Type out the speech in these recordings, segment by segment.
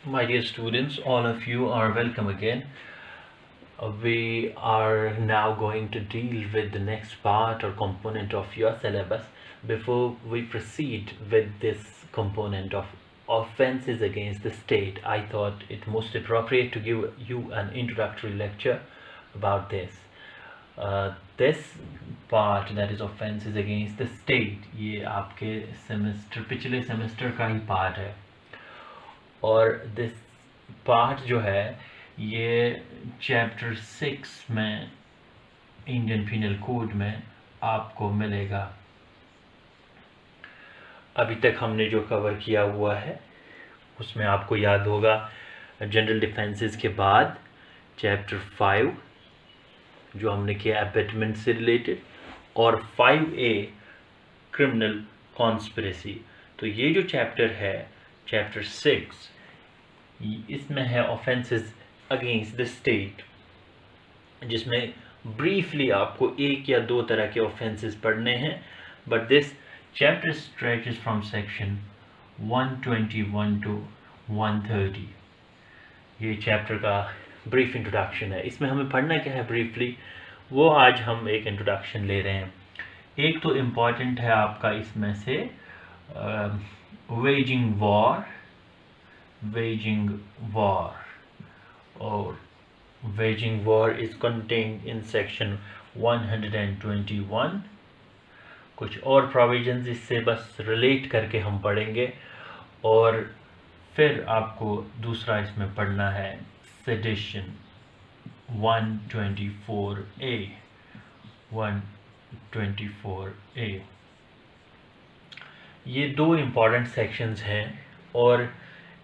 My dear students, all of you are welcome again. We are now going to deal with the next part or component of your syllabus. Before we proceed with this component of offenses against the state, I thought it most appropriate to give you an introductory lecture about this. This part, that is offenses against the state, ये आपके semester पिछले semester का ही part है और this part जो है ये chapter 6 में इंडियन पीनल कोड में आपको मिलेगा। अभी तक हमने जो कवर किया हुआ है उसमें आपको याद होगा जनरल डिफेंसेस के बाद चैप्टर 5 जो हमने किया अबेटमेंट से रिलेटेड और 5A क्रिमिनल कॉन्स्पिरेसी। तो ये जो चैप्टर है चैप्टर 6 इसमें है ऑफेंसेस अगेंस्ट द स्टेट, जिसमें ब्रीफली आपको एक या दो तरह के ऑफेंसेस पढ़ने हैं। But this chapter stretches from section 121 to 130। ये चैप्टर का ब्रीफ इंट्रोडक्शन है। इसमें हमें पढ़ना क्या है ब्रीफली, वो आज हम एक इंट्रोडक्शन ले रहे हैं। एक तो इम्पॉर्टेंट है आपका इसमें से waging war, or waging war is contained in section 121। कुछ और प्रोविजंस इससे बस रिलेट करके हम पढ़ेंगे और फिर आपको दूसरा इसमें पढ़ना है सेडिशन 124A। ये दो इम्पॉर्टेंट सेक्शंस हैं और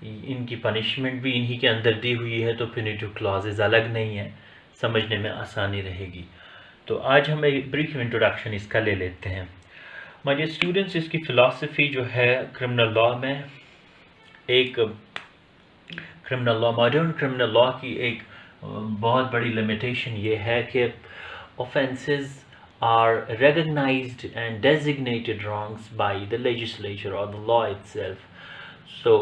इनकी पनिशमेंट भी इन्हीं के अंदर दी हुई है, तो पिनिटिव क्लॉजेज अलग नहीं है, समझने में आसानी रहेगी। तो आज हम एक ब्रीफ इंट्रोडक्शन इसका ले लेते हैं। माय डियर स्टूडेंट्स, इसकी फ़िलासफ़ी जो है क्रिमिनल लॉ में, एक criminal law, modern criminal law की एक बहुत बड़ी लिमिटेशन ये है कि offences are recognized and designated wrongs by the legislature or the law itself. So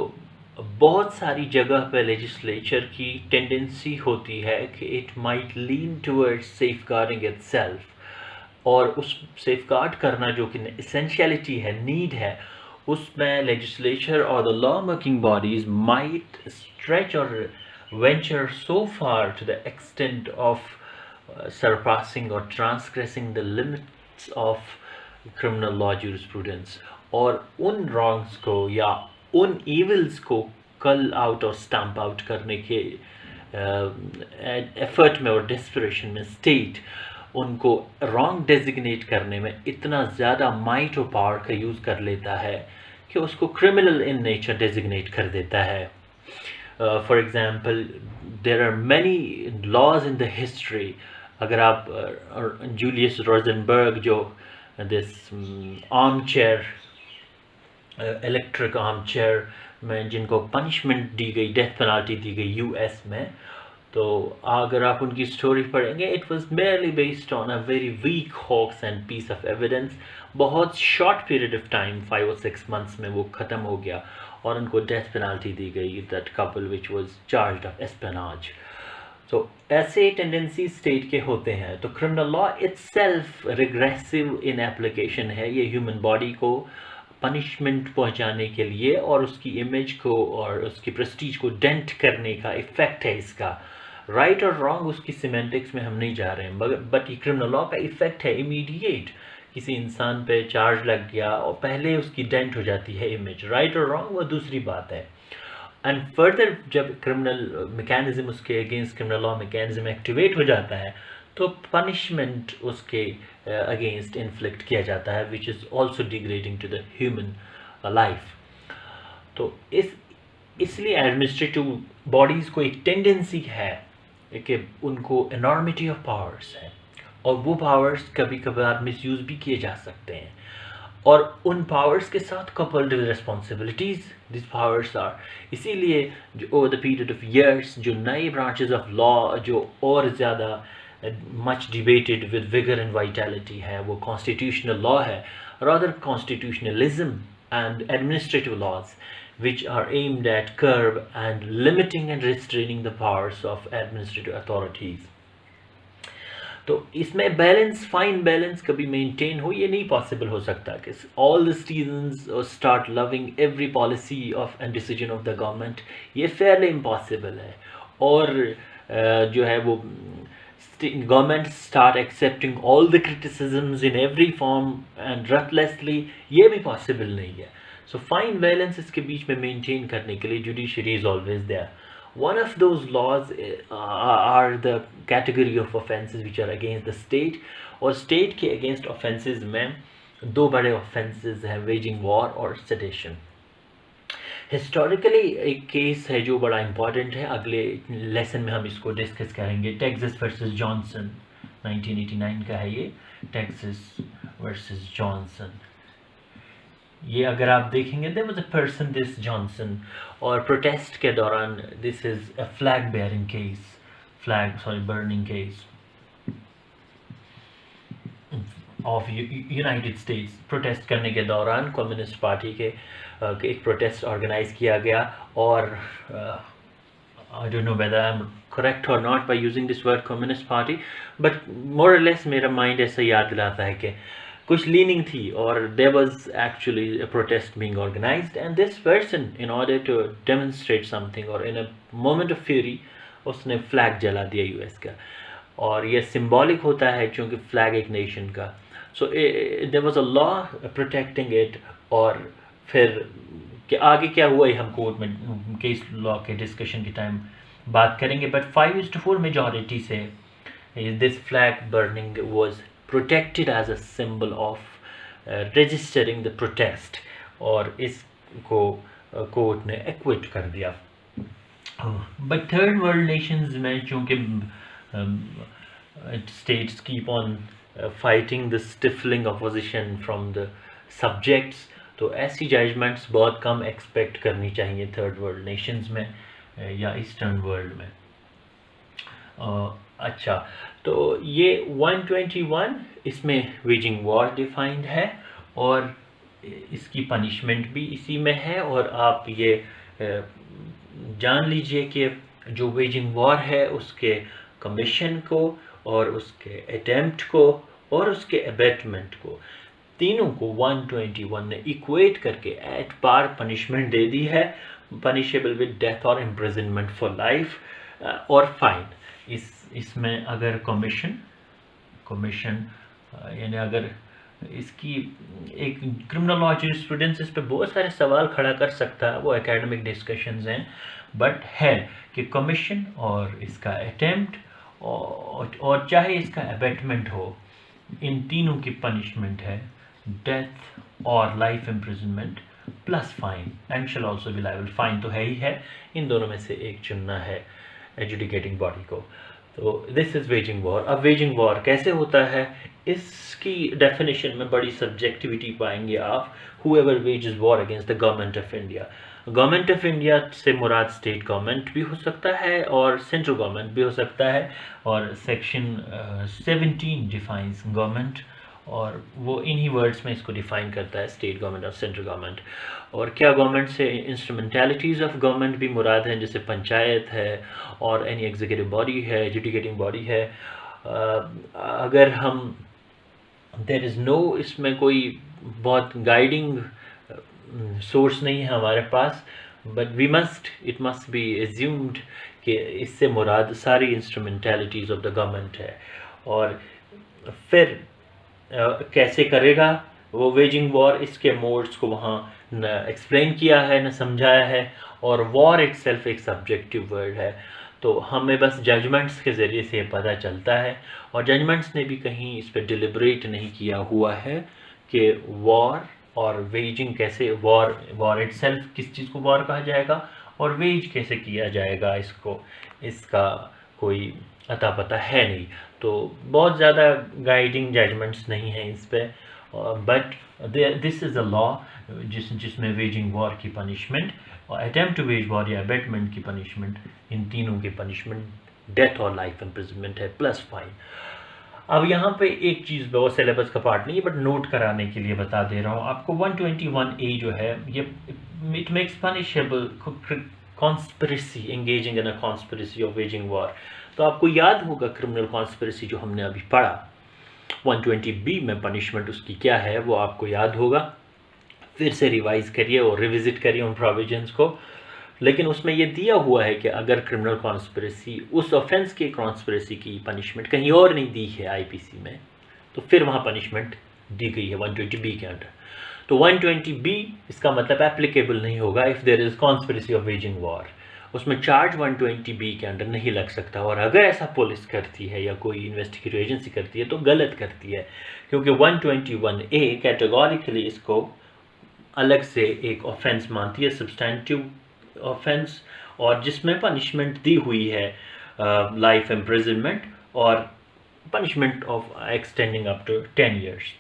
बहुत सारी जगह पे लेजिस्लेचर की टेंडेंसी होती है कि it might lean towards safeguarding itself, और उस सेफगार्ड करना जो कि एसेंशियलिटी है, नीड है, उसमें लेजिस्लेचर और the law making bodies might stretch और venture so far to the extent of surpassing or transgressing the limits of criminal law jurisprudence, और उन wrongs को या उन evils को कल आउट और स्टैम्प आउट करने के एफर्ट में और डेस्परेशन में स्टेट उनको रॉन्ग डेजिग्नेट करने में इतना ज़्यादा माइट और पावर का यूज़ कर लेता है कि उसको क्रिमिनल इन नेचर डेजिग्नेट कर देता है। For example there are many laws in the history. अगर आप जूलियस रोजनबर्ग जो this arm chair electric arm chair में जिनको पनिशमेंट दी गई, डेथ पेनल्टी दी गई यूएस में, तो अगर आप उनकी स्टोरी पढ़ेंगे, it was merely based on a very weak hoax and piece of evidence. बहुत शॉर्ट पीरियड ऑफ टाइम, 5 और 6 मंथ्स में वो ख़त्म हो गया और उनको डेथ पेनल्टी दी गई, that couple which was charged of espionage. तो ऐसे टेंडेंसी स्टेट के होते हैं। तो criminal law itself regressive in application है। ये ह्यूमन बॉडी को पनिशमेंट पहुंचाने के लिए और उसकी इमेज को और उसकी प्रेस्टीज को डेंट करने का इफ़ेक्ट है इसका। राइट और रॉन्ग उसकी सिमेंटिक्स में हम नहीं जा रहे हैं, बट ये क्रिमिनल लॉ का इफ़ेक्ट है इमीडिएट। किसी इंसान पे चार्ज लग गया और पहले उसकी डेंट हो जाती है इमेज। राइट और रॉन्ग वो दूसरी बात है। एंड फर्दर जब क्रिमिनल मैकेनिज्म, उसके against criminal law mechanism activate हो जाता है, तो पनिशमेंट उसके अगेंस्ट इन्फ्लिक्ट किया जाता है, which is also degrading to the human life. तो इसलिए एडमिनिस्ट्रेटिव बॉडीज़ को एक टेंडेंसी है कि उनको एनॉर्मिटी ऑफ पावर्स है, और वो पावर्स कभी कभार मिसयूज़ भी किए जा सकते हैं, और उन पावर्स के साथ coupled with responsibilities this powers are. इसीलिए जो over the period of years जो नए ब्रांचेस ऑफ लॉ जो और ज़्यादा much debated with vigour and vitality है, वो कॉन्स्टिट्यूशनल लॉ है, rather constitutionalism and administrative laws, which are aimed at curb and limiting and restraining the powers of administrative authorities. तो इसमें बैलेंस, फाइन बैलेंस कभी maintain हो, ये नहीं possible हो सकता कि all the citizens start loving every policy of and decision of the government, ये फेयरली इम्पॉसिबल है। और जो है वो government start accepting all the criticisms in every form and ruthlessly, ये भी पॉसिबल नहीं है। सो फाइन बैलेंस इसके बीच में मेंटेन करने के लिए judiciary is always there. One of those laws are the category of offences which are against the state, और state के against offences में दो बड़े offences हैं, waging war और sedition। हिस्टोरिकली एक केस है जो बड़ा इम्पॉर्टेंट है, अगले लेसन में हम इसको डिस्कस करेंगे। टेक्सास वर्सेस जॉनसन 1989 का है ये, टेक्सास वर्सेस जॉनसन। ये अगर आप देखेंगे there was a person this Johnson, और प्रोटेस्ट के दौरान this is a flag bearing case, burning case of United States. Protest करने के दौरान कम्युनिस्ट पार्टी के एक प्रोटेस्ट ऑर्गेनाइज किया गया, और I don't know whether I am correct or not by using this word communist party, but more or less मेरा mind ऐसा याद दिलाता है कि कुछ लीनिंग थी, और there was actually a protest being organised, and this person in order to demonstrate something और in a moment of fury उसने फ्लैग जला दिया यूएस का, और ये सिंबॉलिक होता है क्योंकि फ्लैग एक नेशन का। So there was a law protecting it, और फिर कि आगे क्या हुआ ये हम कोर्ट में केस लॉ के डिस्कशन के टाइम बात करेंगे, बट 5-4 मेजॉरिटी से this flag burning was protected as a symbol of registering the protest, और इसको कोर्ट ने एक्विट कर दिया। बट थर्ड वर्ल्ड नेशंस में चूँकि states keep on fighting the stifling opposition from the subjects, तो ऐसी जजमेंट्स बहुत कम एक्सपेक्ट करनी चाहिए थर्ड वर्ल्ड नेशंस में या ईस्टर्न वर्ल्ड में। अच्छा, तो ये 121 इसमें वेजिंग वॉर डिफाइंड है, और इसकी पनिशमेंट भी इसी में है। और आप ये जान लीजिए कि जो वेजिंग वॉर है उसके कमीशन को और उसके अटेम्प्ट को और उसके अबेटमेंट को, तीनों को 121 ने इक्वेट करके एट पार पनिशमेंट दे दी है, पनिशेबल विद डेथ और इम्प्रिजनमेंट फॉर लाइफ और फाइन। इसमें अगर कमीशन यानी अगर इसकी एक क्रिमिनल लॉ जूरिस्प्रूडेंस इस पे बहुत सारे सवाल खड़ा कर सकता है, वो एकेडमिक डिस्कशंस हैं, बट है कि कमीशन और इसका अटेम्प्ट और चाहे इसका अबेटमेंट हो, इन तीनों की पनिशमेंट है डेथ और life imprisonment plus fine, and shall also be liable. Fine तो है ही है, इन दोनों में से एक चुनना है एजुडिकेटिंग बॉडी को। तो दिस इज़ वेजिंग वॉर। अब वेजिंग वॉर कैसे होता है, इसकी डेफिनेशन में बड़ी सब्जेक्टिविटी पाएंगे आप। However wages war against the government of India, government of India से मुराद स्टेट गवर्नमेंट भी हो सकता है और सेंट्रल गवर्नमेंट भी हो सकता है, और सेक्शन 17 डिफाइंस गवर्नमेंट, और वो इन्हीं वर्ड्स में इसको डिफाइन करता है, स्टेट गवर्नमेंट और सेंट्रल गवर्नमेंट। और क्या गवर्नमेंट से इंस्ट्रूमेंटलिटीज़ ऑफ गवर्नमेंट भी मुराद हैं, जैसे पंचायत है और एनी एग्जीक्यूटिव बॉडी है, एजुडिकेटिंग बॉडी है। अगर हम देयर इज़ नो, इसमें कोई बहुत गाइडिंग सोर्स नहीं है हमारे पास, but it must be assumed कि इससे मुराद सारी इंस्ट्रूमेंटलिटीज़ ऑफ द गवर्नमेंट है। और फिर कैसे करेगा वो वेजिंग वॉर, इसके मोड्स को वहाँ न एक्सप्लेन किया है न समझाया है, और वॉर इटसेल्फ एक सब्जेक्टिव वर्ड है, तो हमें बस जजमेंट्स के ज़रिए से पता चलता है, और जजमेंट्स ने भी कहीं इस पर डिलिबरेट नहीं किया हुआ है कि वॉर और वेजिंग कैसे, वॉर इटसेल्फ किस चीज़ को वॉर कहा जाएगा और वेज कैसे किया जाएगा, इसका कोई अता पता है नहीं। तो बहुत ज़्यादा गाइडिंग जजमेंट्स नहीं हैं इस पर, but this is a law जिसमें वेजिंग वॉर की पनिशमेंट और अटेम्प्ट टू वेज वॉर या अबेटमेंट की पनिशमेंट, इन तीनों की पनिशमेंट डेथ और लाइफ इम्प्रिजनमेंट है प्लस फाइन। अब यहाँ पे एक चीज़ वो सिलेबस का पार्ट नहीं है बट नोट कराने के लिए बता दे रहा हूँ आपको। 121A जो है ये it makes punishable conspiracy, engaging in a conspiracy of waging war. तो आपको याद होगा क्रिमिनल कॉन्स्पिरेसी जो हमने अभी पढ़ा, 120B में पनिशमेंट उसकी क्या है वो आपको याद होगा। फिर से रिवाइज करिए और रिविजिट करिए उन प्रोविजंस को। लेकिन उसमें ये दिया हुआ है कि अगर क्रिमिनल कॉन्स्पिरेसी, उस ऑफेंस के कॉन्स्पिरेसी की पनिशमेंट कहीं और नहीं दी है आईपीसी में, तो फिर वहाँ पनिशमेंट दी गई है 120B के अंडर। तो 120B इसका मतलब एप्लीकेबल नहीं होगा if there is conspiracy of waging war. उसमें चार्ज 120B के अंडर नहीं लग सकता। और अगर ऐसा पुलिस करती है या कोई इन्वेस्टिगेटिव एजेंसी करती है तो गलत करती है, क्योंकि 121A कैटेगोरिकली इसको अलग से एक ऑफेंस मानती है, सब्सटेंटिव ऑफेंस, और जिसमें पनिशमेंट दी हुई है लाइफ इम्प्रिजनमेंट और punishment of extending up to 10 years।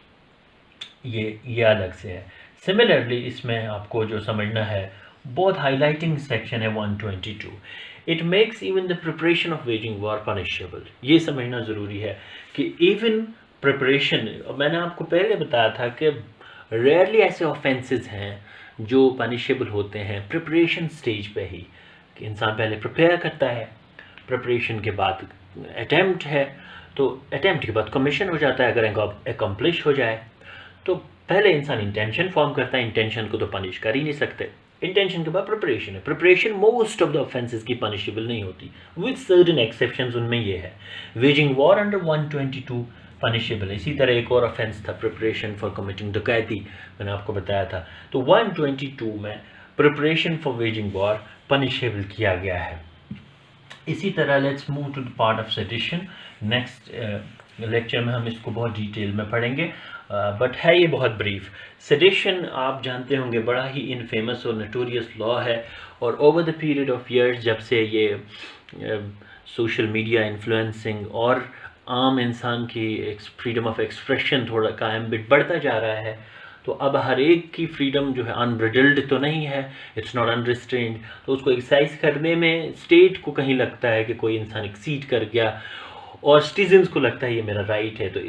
ये अलग से है। सिमिलरली इसमें आपको जो समझना है, बहुत हाईलाइटिंग सेक्शन है 122, it makes even the preparation of waging war punishable. ये समझना ज़रूरी है कि इवन प्रिपरेशन, मैंने आपको पहले बताया था कि रेयरली ऐसे ऑफेंसेस हैं जो पनिशेबल होते हैं प्रिपरेशन स्टेज पे ही, कि इंसान पहले प्रिपेयर करता है, प्रिपरेशन के बाद अटैम्प्ट है, तो अटैम्प्ट के बाद कमीशन हो जाता है अगर अकम्प्लिश हो जाए। तो पहले इंसान इंटेंशन फॉर्म करता है, इंटेंशन को तो पनिश कर ही नहीं सकते, इंटेंशन के बाद प्रिपरेशन है। Preparation most of the offences की पनिशेबल नहीं होती, विद सर्टेन एक्सेप्शंस, उनमें ये है। वेजिंग वॉर अंडर 122 पनिशेबल है। इसी तरह एक और ऑफेंस था प्रिपरेशन फॉर कमिटिंग डकैती, मैंने आपको बताया था। तो 122 में preparation for waging war punishable किया गया है। इसी तरह let's move to the part of sedition. Next lecture में हम इसको बहुत डिटेल में पढ़ेंगे, बट है ये बहुत ब्रीफ। सेडिशन आप जानते होंगे बड़ा ही इनफेमस और नोटोरियस लॉ है, और over the period of years जब से ये सोशल मीडिया इन्फ्लुएंसिंग और आम इंसान की फ्रीडम ऑफ एक्सप्रेशन थोड़ा का एम्बिट बढ़ता जा रहा है, तो अब हर एक की फ्रीडम जो है अनब्रिडल्ड तो नहीं है, इट्स नॉट अनरिस्ट्रेन्ड। तो उसको एक्सरसाइज करने में स्टेट को कहीं लगता है कि कोई इंसान एक्सीड कर गया, और सिटीजन्स को लगता है ये मेरा राइट है, तो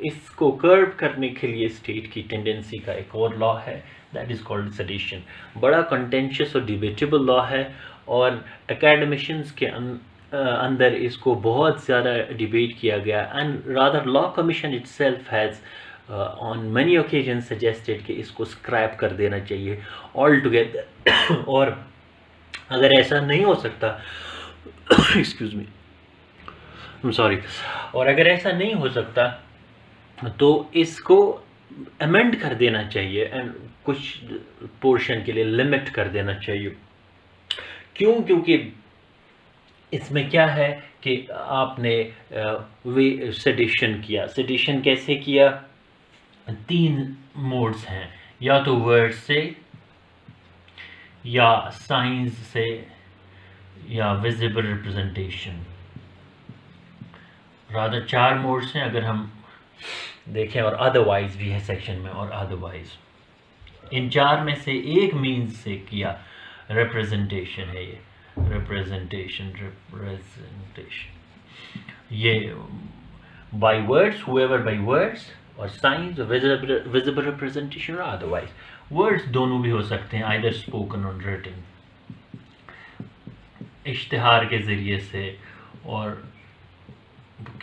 इसको कर्व करने के लिए स्टेट की टेंडेंसी का एक और लॉ है, दैट इज़ कॉल्ड सेडिशन। बड़ा कंटेंशियस और डिबेटेबल लॉ है, और एकेडमिशियंस के अंदर इसको बहुत ज़्यादा डिबेट किया गया, and rather law commission itself has on many occasion suggested कि इसको स्क्रैप कर देना चाहिए ऑल टुगेदर। और अगर ऐसा नहीं हो सकता excuse me, I am sorry, और अगर ऐसा नहीं हो सकता तो इसको अमेंड कर देना चाहिए एंड कुछ पोर्शन के लिए लिमिट कर देना चाहिए। क्यों? क्योंकि इसमें क्या है कि आपने वे सेडिशन किया। सेडिशन कैसे किया? 3 मोड्स हैं, या तो वर्ड से, या साइंस से, या विजिबल रिप्रेजेंटेशन। रादर 4 मोड्स हैं अगर हम देखें, और अदरवाइज भी है सेक्शन में, और अदरवाइज। इन 4 में से एक मीन्स से किया रिप्रेजेंटेशन है, ये रिप्रेजेंटेशन ये by words, however by words, और साइंस, विजिबल रिप्रेजेंटेशन, और अदरवाइज। वर्ड्स दोनों भी हो सकते हैं, आइदर स्पोकन और रिटन, इश्तिहार के ज़रिए से, और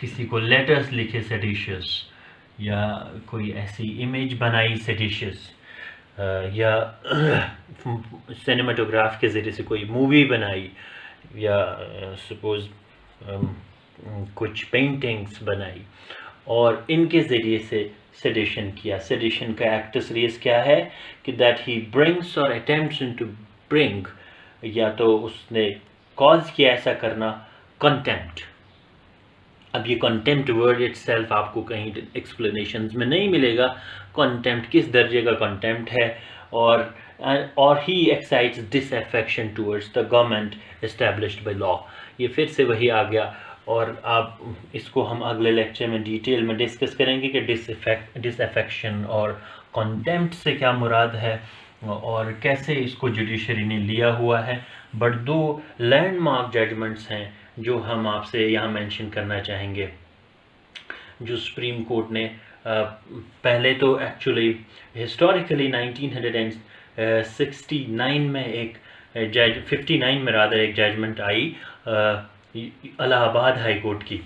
किसी को लेटर्स लिखे सेडिशियस, या कोई ऐसी इमेज बनाई सेडिशियस, या सिनेमाटोग्राफ के ज़रिए से कोई मूवी बनाई, या सपोज कुछ पेंटिंग्स बनाई, और इनके ज़रिए से सेडिशन किया। सेडिशन का एक्टस रेस क्या है कि दैट ही ब्रिंग्स और अटेम्प्ट्स इनटू ब्रिंग, या तो उसने कॉज किया ऐसा करना, कंटेम्प्ट। अब ये कंटेम्प्ट वर्ड इटसेल्फ आपको कहीं एक्सप्लेनेशंस में नहीं मिलेगा, कंटेम्प्ट किस दर्जे का कंटेम्प्ट है, और ही excites disaffection towards the government established by law. ये फिर से वही आ गया, और आप इसको हम अगले लेक्चर में डिटेल में डिस्कस करेंगे कि डिसअफेक्शन और कंटेम्प्ट से क्या मुराद है, और कैसे इसको जुडिशरी ने लिया हुआ है। बट 2 लैंडमार्क जजमेंट्स हैं जो हम आपसे यहाँ मेंशन करना चाहेंगे। जो सुप्रीम कोर्ट ने पहले तो एक्चुअली हिस्टोरिकली 1969 में एक जज 59 में रादर एक जजमेंट आई इलाहाबाद हाई कोर्ट की।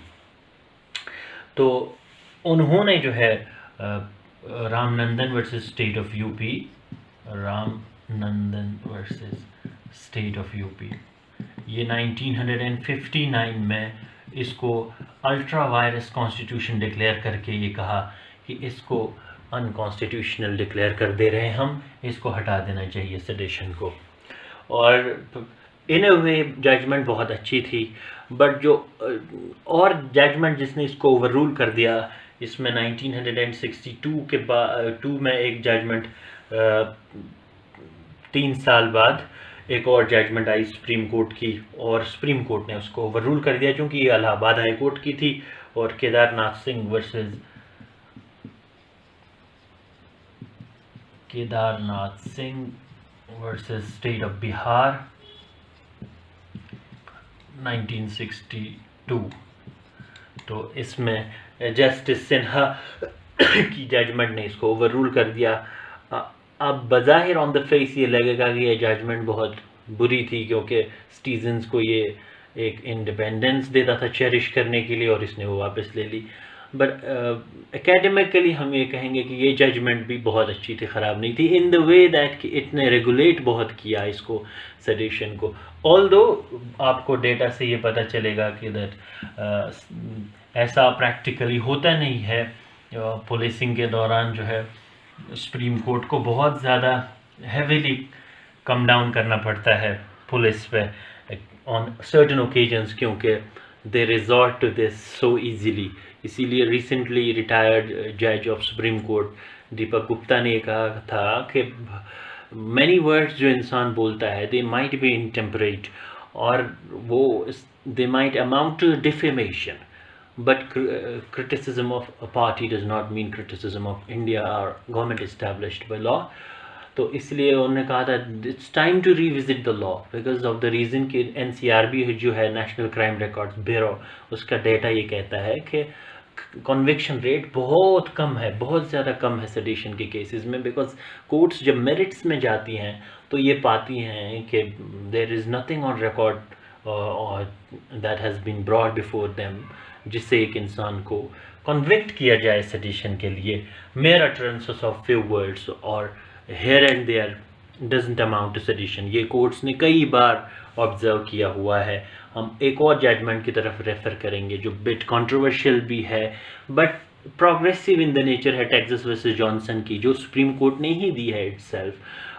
तो उन्होंने जो है Ramnandan versus state of UP, Ramnandan versus state of UP, ये 1959 में इसको अल्ट्रा वायरस कॉन्स्टिट्यूशन डिक्लेयर करके ये कहा कि इसको अनकॉन्स्टिट्यूशनल डिक्लेयर कर दे रहे हैं हम, इसको हटा देना चाहिए सेडेशन को। और इन अ वे जजमेंट बहुत अच्छी थी, बट जो और जजमेंट जिसने इसको ओवररूल कर दिया, इसमें 1962 के बाद में एक जजमेंट 3 साल बाद एक और जजमेंट आई सुप्रीम कोर्ट की, और सुप्रीम कोर्ट ने उसको ओवररूल कर दिया क्योंकि ये इलाहाबाद हाई कोर्ट की थी। और Kedarnath Singh versus state of Bihar 1962। तो इसमें जस्टिस सिन्हा की जजमेंट ने इसको ओवररूल कर दिया। अब बज़ाहिर ऑन द फेस ये लगेगा कि ये जजमेंट बहुत बुरी थी क्योंकि सिटीजन्स को ये एक इंडिपेंडेंस देता था चेरिश करने के लिए, और इसने वो वापस ले ली। बट एकेडमिकली हम ये कहेंगे कि ये जजमेंट भी बहुत अच्छी थी, ख़राब नहीं थी, इन द वे दैट कि इतने रेगुलेट बहुत किया इसको सेडेशन को। ऑल्दो आपको डेटा से ये पता चलेगा कि दैट ऐसा प्रैक्टिकली होता नहीं है। पुलिसिंग के दौरान जो है सुप्रीम कोर्ट को बहुत ज़्यादा हेवीली कम डाउन करना पड़ता है पुलिस पे ऑन सर्टेन ओकेजन्स, क्योंकि they resort to this so easily. इसीलिए रिसेंटली रिटायर्ड जज of supreme court Deepak Gupta ने कहा था कि मैनी वर्ड्स जो इंसान बोलता है दे माइट बी इनटेम्परेट, और वो they might amount to defamation, but criticism of a party does not mean criticism of India or government established by law। तो इसलिए उन्होंने कहा था it's time to revisit the law because of the reason कि NCRB जो है national crime records bureau, उसका data ये कहता है कि कन्विक्शन रेट बहुत कम है, बहुत ज़्यादा कम है सेडेशन के केसेस में, बिकॉज कोर्ट्स जब मेरिट्स में जाती हैं तो ये पाती हैं कि there is nothing on record that has been brought before them जिससे एक इंसान को कन्विक्ट किया जाए सेडिशन के लिए। Mere utterances of few words और here and there doesn't amount to sedition, ये कोर्ट्स ने कई बार ऑब्जर्व किया हुआ है। हम एक और जजमेंट की तरफ रेफर करेंगे जो बिट कंट्रोवर्शियल भी है but progressive in the nature है, टेक्सास वर्सेस जॉनसन की, जो सुप्रीम कोर्ट ने ही दी है इटसेल्फ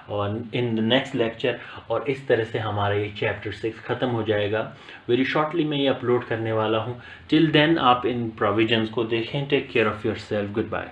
और इन द नेक्स्ट लेक्चर। और इस तरह से हमारा ये चैप्टर 6 ख़त्म हो जाएगा। वेरी शॉर्टली मैं ये अपलोड करने वाला हूँ। टिल देन आप इन प्रोविजंस को देखें। Take care of yourself. Good bye.